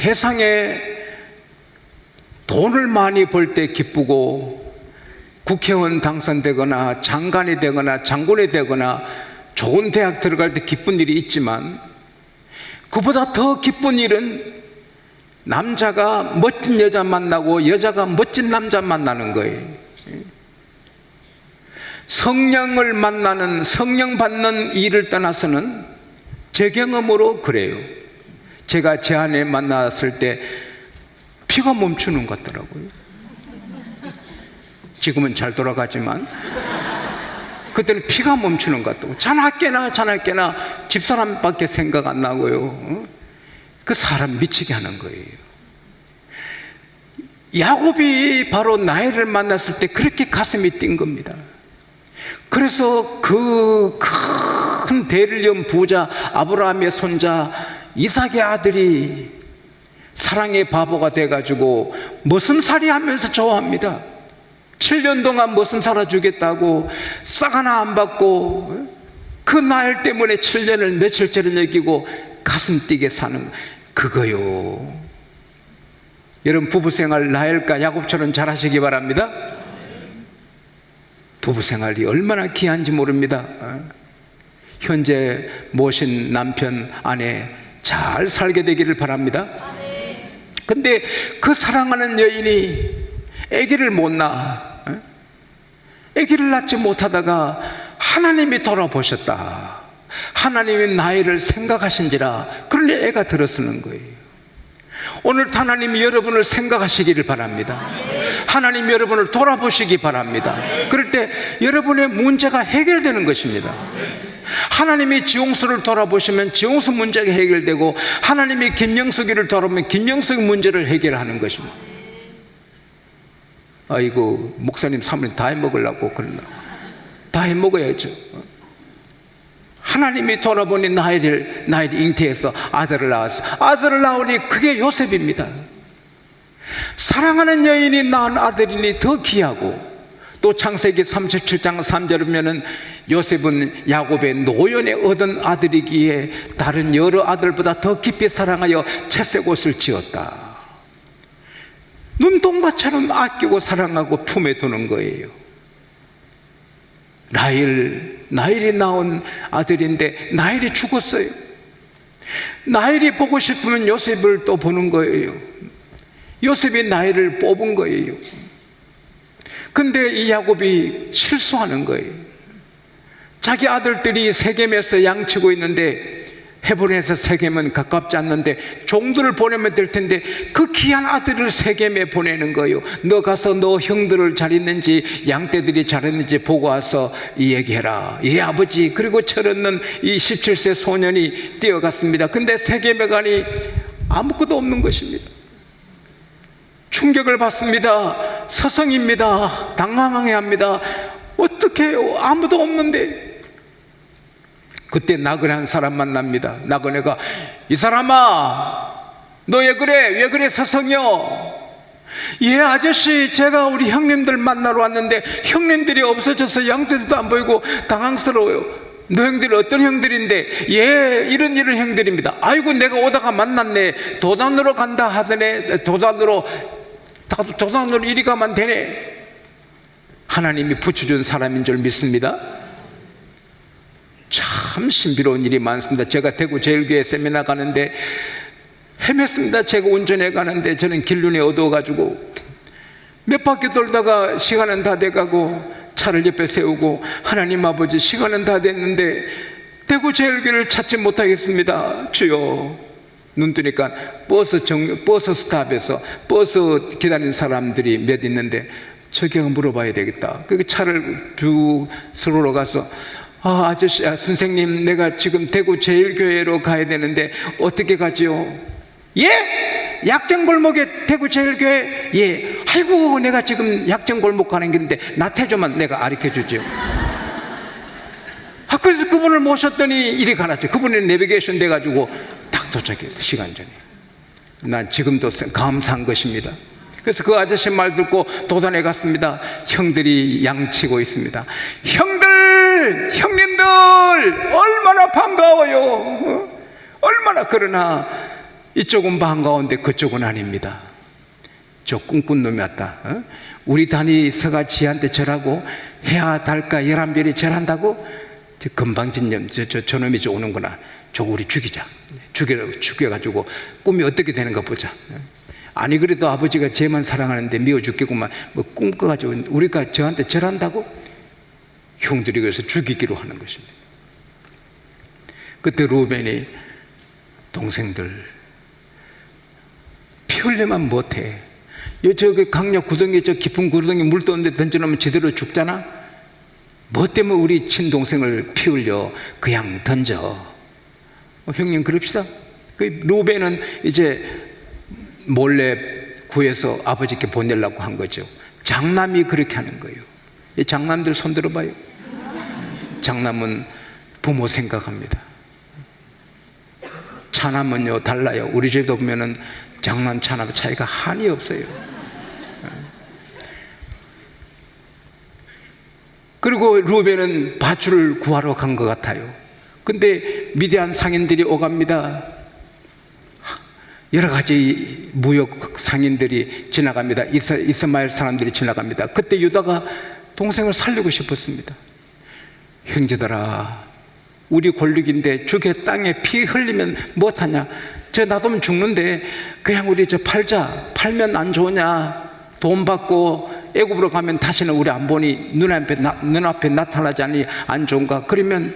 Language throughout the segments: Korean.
세상에 돈을 많이 벌 때 기쁘고 국회의원 당선되거나 장관이 되거나 장군이 되거나 좋은 대학 들어갈 때 기쁜 일이 있지만 그보다 더 기쁜 일은 남자가 멋진 여자 만나고 여자가 멋진 남자 만나는 거예요. 성령을 만나는, 성령 받는 일을 떠나서는 제 경험으로 그래요. 제가 제 아내 만났을 때 피가 멈추는 것 같더라고요. 지금은 잘 돌아가지만 그때는 피가 멈추는 것 같다고. 자나깨나 집사람밖에 생각 안 나고요. 그 사람 미치게 하는 거예요. 야곱이 바로 라헬을 만났을 때 그렇게 가슴이 뛴 겁니다. 그래서 그 큰 대를 이은 부자 아브라함의 손자 이삭의 아들이 사랑의 바보가 돼가지고 머슴살이 하면서 좋아합니다. 7년 동안 머슴 살아주겠다고 싹 하나 안 받고 그 라헬 때문에 7년을 며칠째를 여기고 가슴 뛰게 사는 그거요. 여러분 부부생활 라헬과 야곱처럼 잘 하시기 바랍니다. 부부생활이 얼마나 귀한지 모릅니다. 현재 모신 남편 아내 잘 살게 되기를 바랍니다. 근데 그 사랑하는 여인이 아기를 못 낳아. 아기를 낳지 못하다가 하나님이 돌아보셨다. 하나님이 나이를 생각하신지라 그러니 애가 들어서는 거예요. 오늘 하나님이 여러분을 생각하시기를 바랍니다. 하나님 여러분을 돌아보시기 바랍니다. 그럴 때 여러분의 문제가 해결되는 것입니다. 하나님이 지용수를 돌아보시면 지용수 문제가 해결되고 하나님이 김영숙이를 돌아보면 김영숙 문제를 해결하는 것입니다. 아이고 목사님 사모님 다 해먹으려고 그러나 다 해먹어야죠. 하나님이 돌아보니 나이를 잉태해서 아들을 낳았어. 아들을 낳으니 그게 요셉입니다. 사랑하는 여인이 낳은 아들이니 더 귀하고, 또 창세기 37장 3절이면은 요셉은 야곱의 노연에 얻은 아들이기에 다른 여러 아들보다 더 깊이 사랑하여 채색 옷을 지었다. 눈동자처럼 아끼고 사랑하고 품에 두는 거예요. 라헬이 낳은 아들인데 라헬이 죽었어요. 라헬이 보고 싶으면 요셉을 또 보는 거예요. 요셉이 라헬을 뽑은 거예요. 근데 이 야곱이 실수하는 거예요. 자기 아들들이 세겜에서 양치고 있는데 헤브론에서 세겜은 가깝지 않는데 종들을 보내면 될 텐데 그 귀한 아들을 세겜에 보내는 거예요. 너 가서 너 형들을 잘 있는지 양떼들이 잘 있는지 보고 와서 얘기해라. 예 아버지. 그리고 철없는 이 17세 소년이 뛰어갔습니다. 근데 세겜에 가니 아무것도 없는 것입니다. 충격을 받습니다. 서성입니다. 당황해합니다. 어떻게 해요? 아무도 없는데. 그때 나그네 사람 만납니다. 나그네가 이 사람아 너 왜 그래? 왜 그래 서성여? 예 아저씨 제가 우리 형님들 만나러 왔는데 형님들이 없어져서 양떼도 안 보이고 당황스러워요. 너 형들이 어떤 형들인데? 예 이런 형들입니다. 아이고 내가 오다가 만났네. 도단으로 간다 하더네. 도단으로 이리 가면 되네. 하나님이 붙여준 사람인 줄 믿습니다. 참 신비로운 일이 많습니다. 제가 대구 제일교회 세미나 가는데 헤맸습니다. 제가 운전해 가는데 저는 길눈이 어두워가지고 몇 바퀴 돌다가 시간은 다 돼가고 차를 옆에 세우고 하나님 아버지 시간은 다 됐는데 대구 제일교회를 찾지 못하겠습니다. 주여. 눈 뜨니까 버스 스탑에서 버스 기다리는 사람들이 몇 있는데 저기 물어봐야 되겠다. 그 차를 쭉 서로로 가서 아저씨, 선생님 내가 지금 대구 제일교회로 가야 되는데 어떻게 가지요? 예? 약정골목에 대구 제일교회? 예. 아이고 내가 지금 약정골목 가는 길인데 나태조만 내가 가르쳐주죠. 그래서 그분을 모셨더니 이리 가라죠. 그분이 내비게이션 돼가지고 딱 도착했어. 시간 전에. 난 지금도 감사한 것입니다. 그래서 그 아저씨 말 듣고 도단에 갔습니다. 형들이 양치고 있습니다. 형님들 얼마나 반가워요. 얼마나. 그러나 이쪽은 반가운데 그쪽은 아닙니다. 저 꿈꾼 놈이 왔다. 우리 단이 서가 지한테 절하고 해야 달까 열한별이 절한다고? 저 건방진년 저 놈이 저 오는구나. 저거 우리 죽이자. 죽여가지고 꿈이 어떻게 되는가 보자. 아니 그래도 아버지가 쟤만 사랑하는데 미워 죽겠구만. 뭐 꿈꿔가지고 우리가 저한테 절한다고? 형들이 그래서 죽이기로 하는 것입니다. 그때 루벤이 동생들 피 흘리면 못해. 저기 강력 구덩이 저 깊은 구덩이 물 떠는데 던져놓으면 제대로 죽잖아. 뭐 때문에 우리 친동생을 피 흘려? 그냥 던져. 형님 그럽시다. 그 루벤은 이제 몰래 구해서 아버지께 보내려고 한 거죠. 장남이 그렇게 하는 거예요. 이 장남들 손 들어봐요. 장남은 부모 생각합니다. 차남은요 달라요. 우리 집도 보면은 장남 차남 차이가 한이 없어요. 그리고 루벤은 밧줄을 구하러 간 것 같아요. 근데 미디안 상인들이 오갑니다. 여러 가지 무역 상인들이 지나갑니다. 이스마엘 사람들이 지나갑니다. 그때 유다가 동생을 살리고 싶었습니다. 형제들아, 우리 권력인데 죽의 땅에 피 흘리면 못하냐? 저 놔두면 죽는데 그냥 우리 저 팔자. 팔면 안 좋으냐? 돈 받고 애굽으로 가면 다시는 우리 안 보니 눈앞에 나타나지 않으니 안 좋은가? 그러면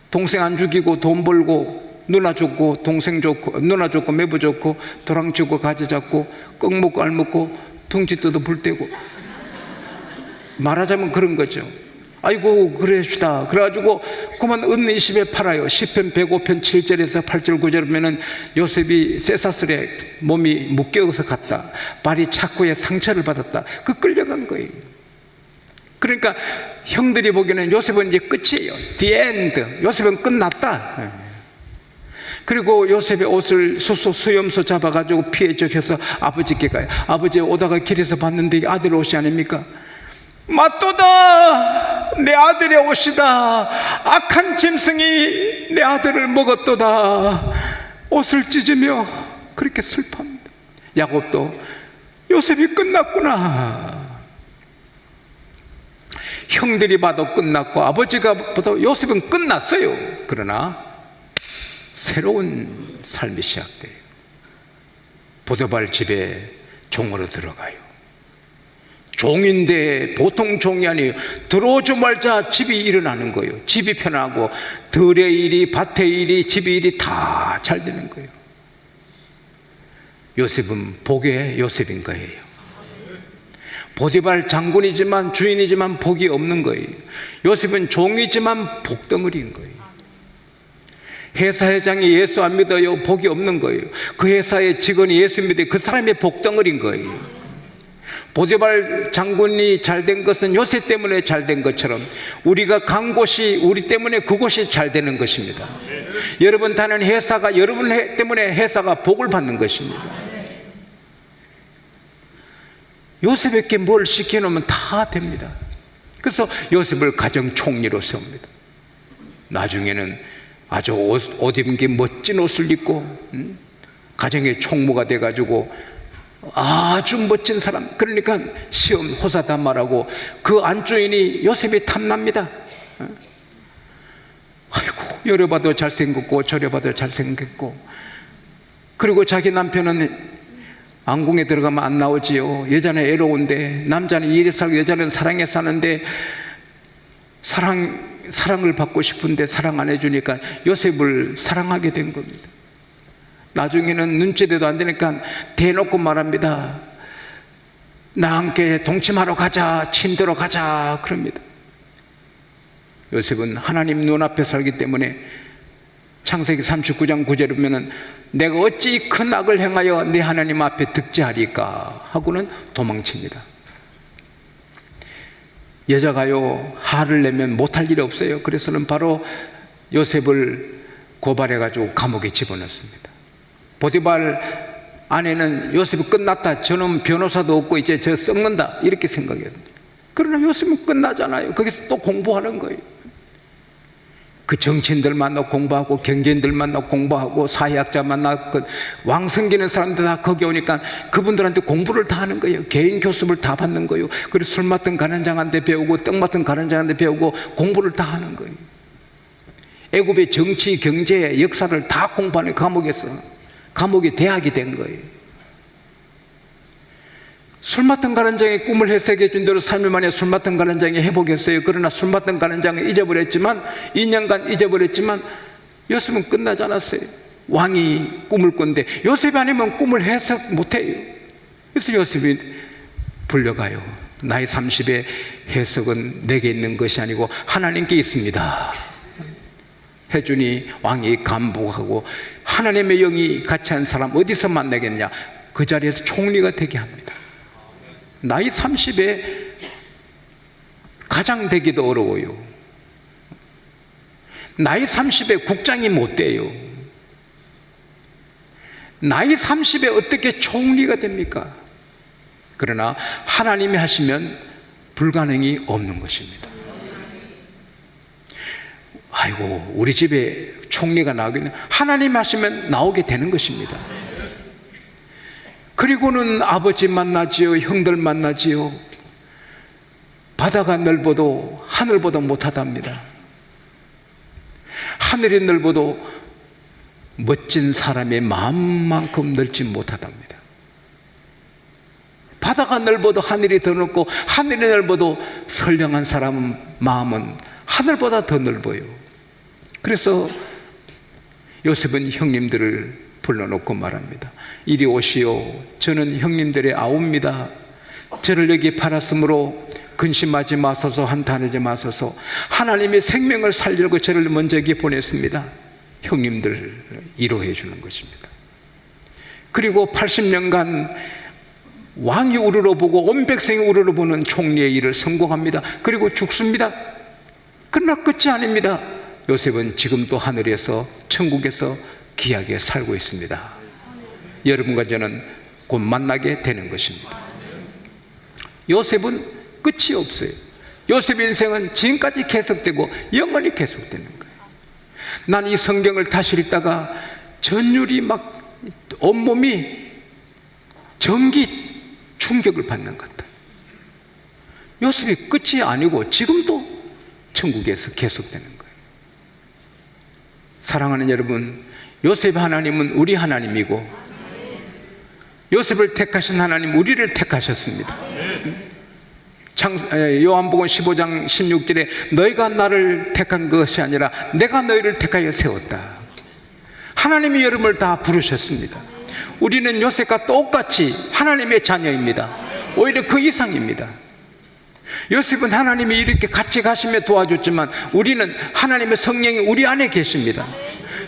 동생 안 죽이고 돈 벌고 누나 좋고 동생 좋고 누나 좋고 매부 좋고 도랑 주고 가지 잡고 꺽 먹고 알 먹고 둥지 뜯어 불 떼고 말하자면 그런 거죠. 아이고 그래시다. 그래가지고 그만 은 20에 팔아요. 10편 105편 7절에서 8절 9절 보면은 요셉이 쇠사슬에 몸이 묶여서 갔다. 발이 착고에 상처를 받았다. 그 끌려간 거예요. 그러니까 형들이 보기에는 요셉은 이제 끝이에요. The end. 요셉은 끝났다. 그리고 요셉의 옷을 수염소 잡아가지고 피해 적혀서 아버지께 가요. 아버지 오다가 길에서 봤는데 아들 옷이 아닙니까? 맞도다. 내 아들의 옷이다. 악한 짐승이 내 아들을 먹었도다. 옷을 찢으며 그렇게 슬퍼합니다. 야곱도 요셉이 끝났구나. 형들이 봐도 끝났고 아버지가 봐도 요셉은 끝났어요. 그러나 새로운 삶이 시작돼요. 보디발 집에 종으로 들어가요. 종인데 보통 종이 아니에요. 들어오자마자 집이 일어나는 거예요. 집이 편하고 들의 일이 밭의 일이 집의 일이 다 잘 되는 거예요. 요셉은 복의 요셉인 거예요. 보디발 장군이지만 주인이지만 복이 없는 거예요. 요셉은 종이지만 복덩어리인 거예요. 회사 회장이 예수 안 믿어요. 복이 없는 거예요. 그 회사의 직원이 예수 믿어요. 그 사람의 복덩어리인 거예요. 보디발 장군이 잘된 것은 요셉 때문에 잘된 것처럼 우리가 간 곳이 우리 때문에 그곳이 잘 되는 것입니다. 여러분 다니는 회사가 여러분 때문에 회사가 복을 받는 것입니다. 요셉에게 뭘 시켜놓으면 다 됩니다. 그래서 요셉을 가정 총리로 세웁니다. 나중에는 아주 옷 입은 게 멋진 옷을 입고 가정의 총무가 돼가지고 아주 멋진 사람. 그러니까 시험 호사단말하고 그 안주인이 요셉이 탐납니다. 아이고 요래 봐도 잘생겼고 저래 봐도 잘생겼고. 그리고 자기 남편은 왕궁에 들어가면 안 나오지요. 여자는 애로운데 남자는 일에 살고 여자는 사랑에 사는데 사랑을 받고 싶은데 사랑 안 해주니까 요셉을 사랑하게 된 겁니다. 나중에는 눈치대도 안 되니까 대놓고 말합니다. 나 함께 동침하러 가자, 침대로 가자 그럽니다. 요셉은 하나님 눈앞에 살기 때문에 창세기 39장 9절에 보면은 내가 어찌 큰 악을 행하여 내 하나님 앞에 득죄하리까 하고는 도망칩니다. 여자가요 화를 내면 못할 일이 없어요. 그래서는 바로 요셉을 고발해가지고 감옥에 집어넣습니다. 보디발 아내는 요셉이 끝났다. 저는 변호사도 없고 이제 저 썩는다 이렇게 생각해요. 그러나 요셉은 끝나잖아요. 거기서 또 공부하는 거예요. 그 정치인들 만나고 공부하고 경제인들 만나고 공부하고 사회학자 만나고 그 왕 섬기는 사람들 다 거기 오니까 그분들한테 공부를 다 하는 거예요. 개인 교습을 다 받는 거예요. 그리고 술 맡은 가난장한테 배우고 떡 맡은 가난장한테 배우고 공부를 다 하는 거예요. 애굽의 정치, 경제, 역사를 다 공부하는 감옥에서, 감옥이 대학이 된 거예요. 술 맡은 가난장의 꿈을 해석해 준 대로 3일 만에 술 맡은 가난장이 회복했어요. 그러나 술 맡은 가난장은 잊어버렸지만, 2년간 잊어버렸지만 요셉은 끝나지 않았어요. 왕이 꿈을 꾼데 요셉이 아니면 꿈을 해석 못해요. 그래서 요셉이 불려가요. 나이 30의 해석은 내게 있는 것이 아니고 하나님께 있습니다 해주니 왕이 감복하고, 하나님의 영이 같이 한 사람 어디서 만나겠냐? 그 자리에서 총리가 되게 합니다. 나이 30에 가장 되기도 어려워요. 나이 30에 국장이 못 돼요. 나이 30에 어떻게 총리가 됩니까? 그러나 하나님이 하시면 불가능이 없는 것입니다. 아이고, 우리 집에 총리가 나오겠네. 하나님이 하시면 나오게 되는 것입니다. 그리고는 아버지 만나지요, 형들 만나지요. 바다가 넓어도 하늘보다 못하답니다. 하늘이 넓어도 멋진 사람의 마음만큼 넓지 못하답니다. 바다가 넓어도 하늘이 더 넓고, 하늘이 넓어도 선량한 사람 마음은 하늘보다 더 넓어요. 그래서 요셉은 형님들을 불러놓고 말합니다. 이리 오시오. 저는 형님들의 아우입니다. 저를 여기 팔았으므로 근심하지 마소서, 한탄하지 마소서. 하나님의 생명을 살리려고 저를 먼저 여기 보냈습니다. 형님들 위로해 주는 것입니다. 그리고 80년간 왕이 우러러보고 온 백성이 우러러보는 총리의 일을 성공합니다. 그리고 죽습니다. 그러나 끝이 아닙니다. 요셉은 지금도 하늘에서, 천국에서 귀하게 살고 있습니다. 여러분과 저는 곧 만나게 되는 것입니다. 요셉은 끝이 없어요. 요셉의 인생은 지금까지 계속되고 영원히 계속되는 거예요. 난 이 성경을 다시 읽다가 전율이 막 온몸이 전기 충격을 받는 것 같아요. 요셉이 끝이 아니고 지금도 천국에서 계속되는 거예요. 사랑하는 여러분, 요셉의 하나님은 우리 하나님이고, 요셉을 택하신 하나님 우리를 택하셨습니다. 요한복음 15장 16절에 너희가 나를 택한 것이 아니라 내가 너희를 택하여 세웠다. 하나님이 여러분을 다 부르셨습니다. 우리는 요셉과 똑같이 하나님의 자녀입니다. 오히려 그 이상입니다. 요셉은 하나님이 이렇게 같이 가시며 도와줬지만 우리는 하나님의 성령이 우리 안에 계십니다.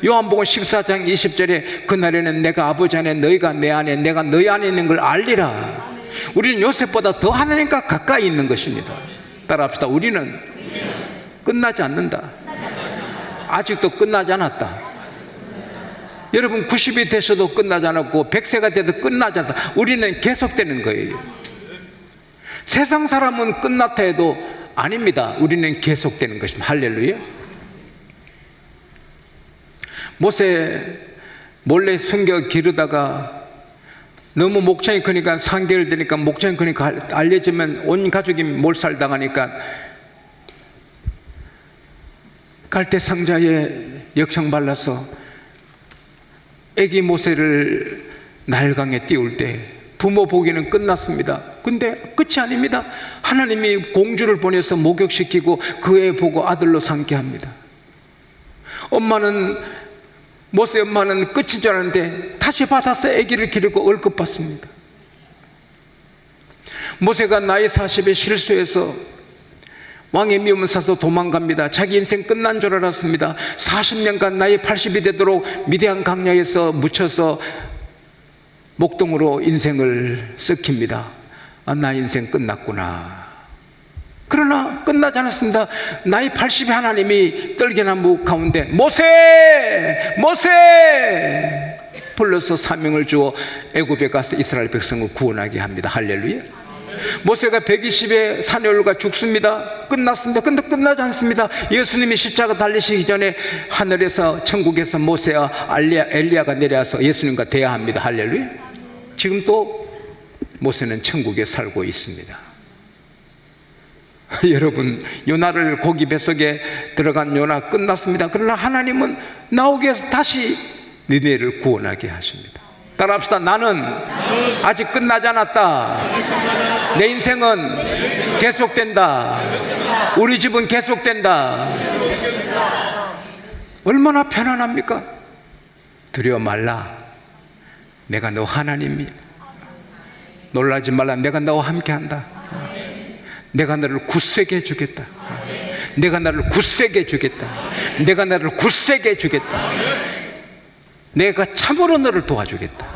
요한복음 14장 20절에 그날에는 내가 아버지 안에, 너희가 내 안에, 내가 너희 안에 있는 걸 알리라. 우리는 요셉보다 더 하나님과 가까이 있는 것입니다. 따라합시다. 우리는 끝나지 않는다. 아직도 끝나지 않았다. 여러분 90이 되셔도 끝나지 않았고 100세가 돼도 끝나지 않았다. 우리는 계속되는 거예요. 세상 사람은 끝났다 해도 아닙니다. 우리는 계속되는 것입니다. 할렐루야. 모세 몰래 숨겨 기르다가 너무 목장이 크니까 3개월 되니까 목장이 크니까 알려지면 온 가족이 몰살당하니까 갈대 상자에 역청 발라서 애기 모세를 나일강에 띄울 때 부모 보기는 끝났습니다. 근데 끝이 아닙니다. 하나님이 공주를 보내서 목욕시키고 그 애 보고 아들로 삼게 합니다. 모세 엄마는 끝인 줄 알았는데 다시 받아서 아기를 기르고 월급 받습니다. 모세가 나이 40에 실수해서 왕의 미움을 사서 도망갑니다. 자기 인생 끝난 줄 알았습니다. 40년간 나이 80이 되도록 미디안 강야에서 묻혀서 목동으로 인생을 썩힙니다. 나 인생 끝났구나. 그러나 끝나지 않았습니다. 나이 80의 하나님이 떨기나무 가운데 모세! 불러서 사명을 주어 애굽에 가서 이스라엘 백성을 구원하게 합니다. 할렐루야. 모세가 120에 산에 올라가 죽습니다. 끝났습니다. 근데 끝나지 않습니다. 예수님이 십자가 달리시기 전에 하늘에서, 천국에서 모세와 엘리야가 내려와서 예수님과 대화합니다. 할렐루야. 지금 또 모세는 천국에 살고 있습니다. 여러분, 요나를 고기 뱃속에 들어간 요나 끝났습니다. 그러나 하나님은 나오게 해서 다시 니네를 구원하게 하십니다. 따라합시다. 나는 아직 끝나지 않았다. 내 인생은 계속된다. 우리 집은 계속된다. 얼마나 편안합니까? 두려워 말라. 내가 너 하나님이야. 놀라지 말라. 내가 너와 함께한다. 내가 너를 굳세게 해주겠다. 내가 너를 굳세게 해주겠다. 내가 너를 굳세게 해주겠다. 내가 참으로 너를 도와주겠다.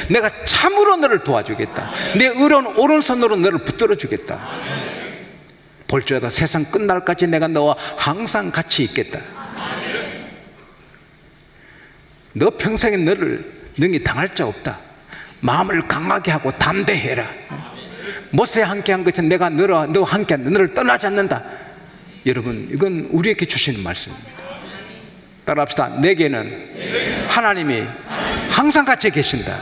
내가 참으로 너를 도와주겠다. 내 오른손으로 너를 붙들어 주겠다. 볼지어다 세상 끝날까지 내가 너와 항상 같이 있겠다. 너 평생에 너를 능히 당할 자 없다. 마음을 강하게 하고 담대해라. 모세와 함께한 것은 내가 너와 함께한다. 너를 떠나지 않는다. 여러분, 이건 우리에게 주시는 말씀입니다. 따라합시다. 내게는 하나님이 항상 같이 계신다.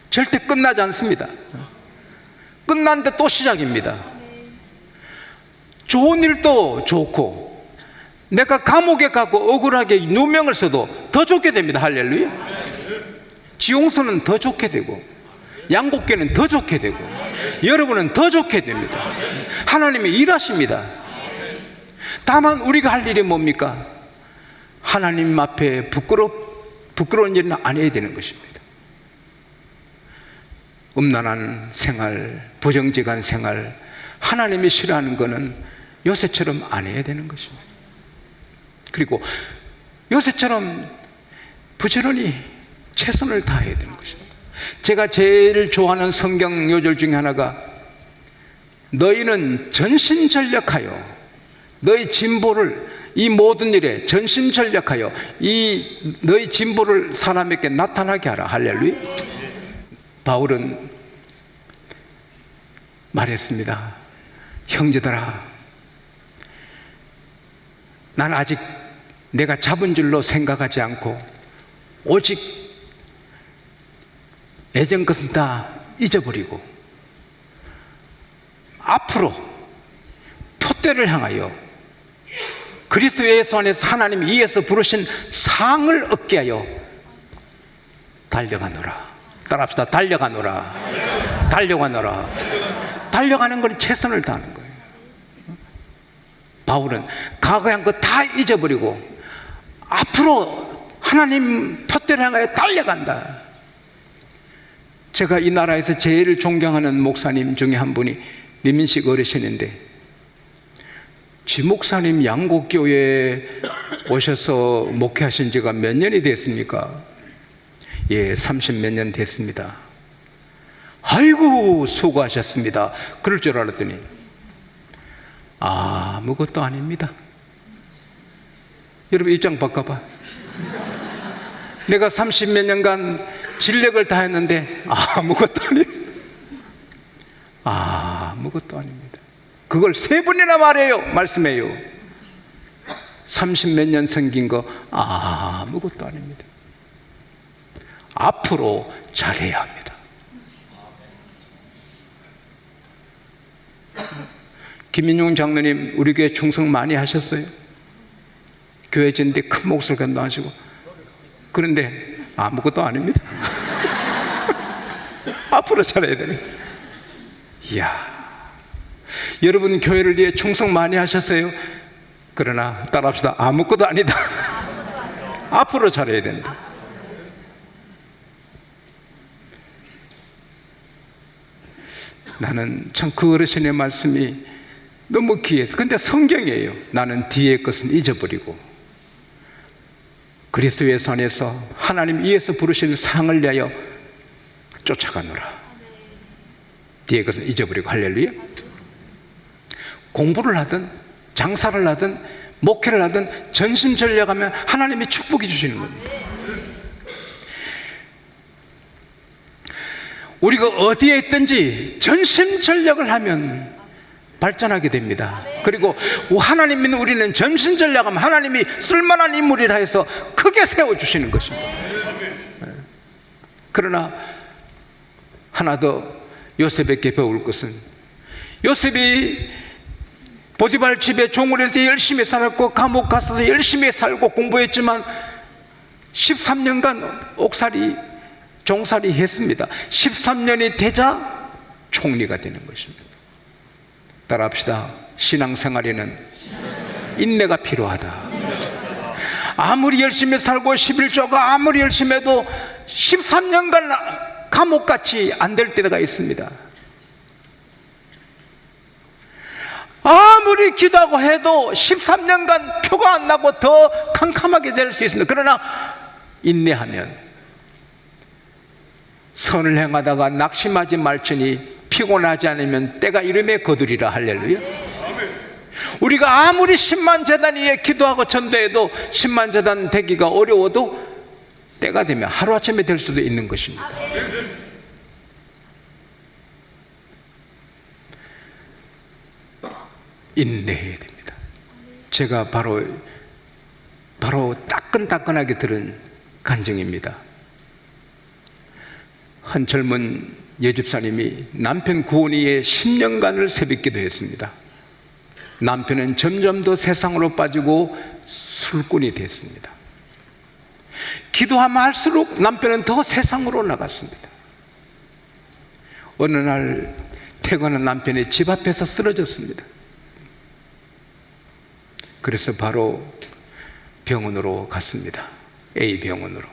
절대 끝나지 않습니다. 끝났는데 또 시작입니다. 좋은 일도 좋고, 내가 감옥에 가고 억울하게 누명을 써도 더 좋게 됩니다. 할렐루야. 지용서는 더 좋게 되고, 양곡교는 더 좋게 되고, 여러분은 더 좋게 됩니다. 하나님이 일하십니다. 다만 우리가 할 일이 뭡니까? 하나님 앞에 부끄러운 일은 안 해야 되는 것입니다. 음란한 생활, 부정직한 생활, 하나님이 싫어하는 것은 요새처럼 안 해야 되는 것입니다. 그리고 요새처럼 부지런히 최선을 다해야 되는 것입니다. 제가 제일 좋아하는 성경 요절 중에 하나가, 너희는 전심전력하여 너희 진보를, 이 모든 일에 전심전력하여 이 너희 진보를 사람에게 나타나게 하라. 할렐루야. 바울은 말했습니다. 형제들아, 난 아직 내가 잡은 줄로 생각하지 않고 오직 예전 것은 다 잊어버리고 앞으로 표대를 향하여 그리스도 예수 안에서 하나님이 이에서 부르신 상을 얻게 하여 달려가노라. 따라합시다. 달려가노라. 달려가노라. 달려가는 건 최선을 다하는 거예요. 바울은 과거에 한 거 다 잊어버리고 앞으로 하나님 표대를 향하여 달려간다. 제가 이 나라에서 제일 존경하는 목사님 중에 한 분이 리민식 어르신인데, 지 목사님 양곡교회에 오셔서 목회하신 지가 몇 년이 됐습니까? 예, 30몇 년 됐습니다. 아이고 수고하셨습니다. 그럴 줄 알았더니 아무것도 아닙니다. 여러분 입장 바꿔봐. 내가 30몇 년간 진력을 다했는데 아무것도 아무것도 아닙니다. 그걸 3번이나 말씀해요. 30몇 년 섬긴 거 아무것도 아닙니다. 앞으로 잘해야 합니다. 김인용 장로님 우리 교회 충성 많이 하셨어요. 교회 짓는데 큰 몫을 감당하시고. 그런데 아무것도 아닙니다. 앞으로 잘해야 되네. 이야, 여러분 교회를 위해 충성 많이 하셨어요. 그러나 따라합시다. 아무것도 아니다. 앞으로 잘해야 된다. 나는 참 그 어르신의 말씀이 너무 귀해서. 근데 성경이에요. 나는 뒤의 것은 잊어버리고 그리스도 예수 안에서 하나님 이에서 부르시는 상을 위하여 쫓아가노라. 뒤의 것은 잊어버리고. 할렐루야. 공부를 하든 장사를 하든 목회를 하든 전심전력하면 하나님이 축복해 주시는 겁니다. 우리가 어디에 있든지 전심전력을 하면 발전하게 됩니다. 그리고 하나님 믿는 우리는 전심전력하면 하나님이 쓸만한 인물이라 해서 크게 세워주시는 것입니다. 그러나 하나 더 요셉에게 배울 것은, 요셉이 보디발 집에 종을 해서 열심히 살았고 감옥 가서도 열심히 살고 공부했지만 13년간 옥살이 종살이 했습니다. 13년이 되자 총리가 되는 것입니다. 따라합시다. 신앙생활에는 인내가 필요하다. 아무리 열심히 살고 11조가 아무리 열심히 해도 13년간 감옥같이 안 될 때가 있습니다. 아무리 기도하고 해도 13년간 표가 안 나고 더 캄캄하게 될 수 있습니다. 그러나 인내하면, 선을 행하다가 낙심하지 말지니 피곤하지 않으면 때가 이름에 거두리라. 할렐루야. 우리가 아무리 10만 제단 위에 기도하고 전도해도 10만 제단 되기가 어려워도 때가 되면 하루아침에 될 수도 있는 것입니다. 인내해야 됩니다. 제가 바로 따끈따끈하게 들은 간증입니다. 한 젊은 여집사님이 남편 구원 위에 10년간을 새벽기도 했습니다. 남편은 점점 더 세상으로 빠지고 술꾼이 됐습니다. 기도하면 할수록 남편은 더 세상으로 나갔습니다. 어느 날 퇴근한 남편이 집 앞에서 쓰러졌습니다. 그래서 바로 병원으로 갔습니다. A병원으로.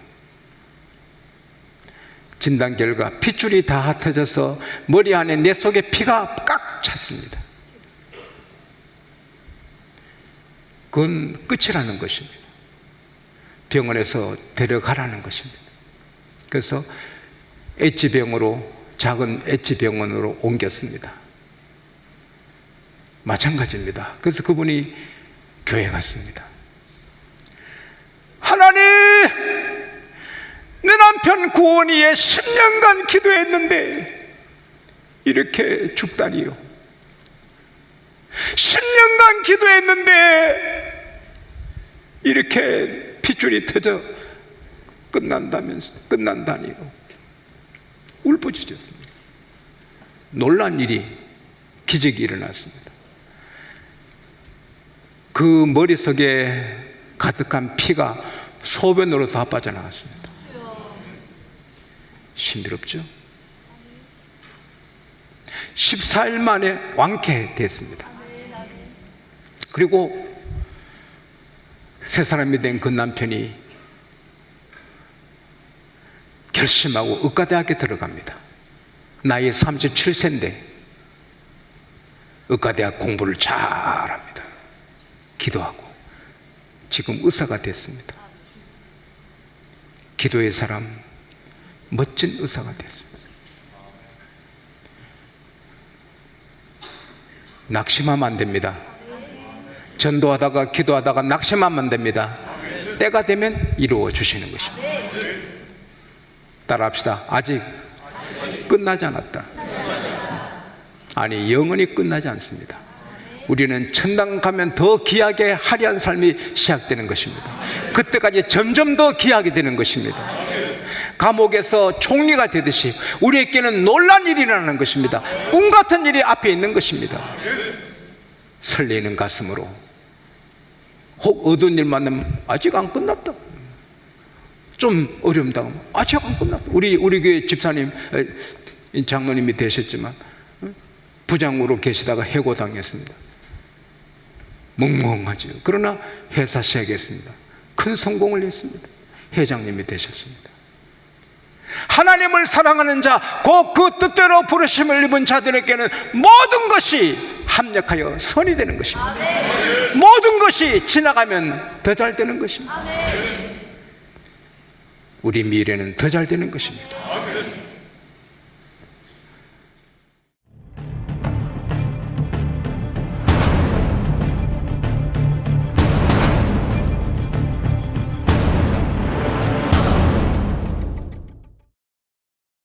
진단 결과 핏줄이 다 흩어져서 머리 안에 내 속에 피가 꽉 찼습니다. 그건 끝이라는 것입니다. 병원에서 데려가라는 것입니다. 그래서 H병으로, 작은 H병원으로 옮겼습니다. 마찬가지입니다. 그래서 그분이 교회 갔습니다. 하나님, 내 남편 구원 위에 10년간 기도했는데 이렇게 죽다니요. 10년간 기도했는데 이렇게 핏줄이 터져 끝난다니요. 울부짖었습니다. 놀란 일이, 기적이 일어났습니다. 그 머릿속에 가득한 피가 소변으로 다 빠져나갔습니다. 신비롭죠? 14일 만에 완쾌됐습니다. 그리고 새 사람이 된 그 남편이 결심하고 의과대학에 들어갑니다. 나이 37세인데 의과대학 공부를 잘합니다. 기도하고 지금 의사가 됐습니다. 기도의 사람, 멋진 의사가 됐습니다. 낙심하면 안 됩니다. 전도하다가 기도하다가 낙심하면 안 됩니다. 때가 되면 이루어 주시는 것입니다. 따라합시다. 아직 끝나지 않았다. 아니, 영원히 끝나지 않습니다. 우리는 천당 가면 더 귀하게 화려한 삶이 시작되는 것입니다. 그때까지 점점 더 귀하게 되는 것입니다. 감옥에서 총리가 되듯이 우리에게는 놀란 일이 일어나는 것입니다. 꿈 같은 일이 앞에 있는 것입니다. 설레이는 가슴으로, 혹 어두운 일 만나면 아직 안 끝났다, 좀 어려움 당하면 아직 안 끝났다. 우리 교회 집사님, 장로님이 되셨지만 부장으로 계시다가 해고당했습니다. 멍멍하죠. 그러나 회사 시작했습니다. 큰 성공을 했습니다. 회장님이 되셨습니다. 하나님을 사랑하는 자, 곧 그 뜻대로 부르심을 입은 자들에게는 모든 것이 합력하여 선이 되는 것입니다. 아멘. 모든 것이 지나가면 더 잘 되는 것입니다. 아멘. 우리 미래는 더 잘 되는 것입니다. 아멘.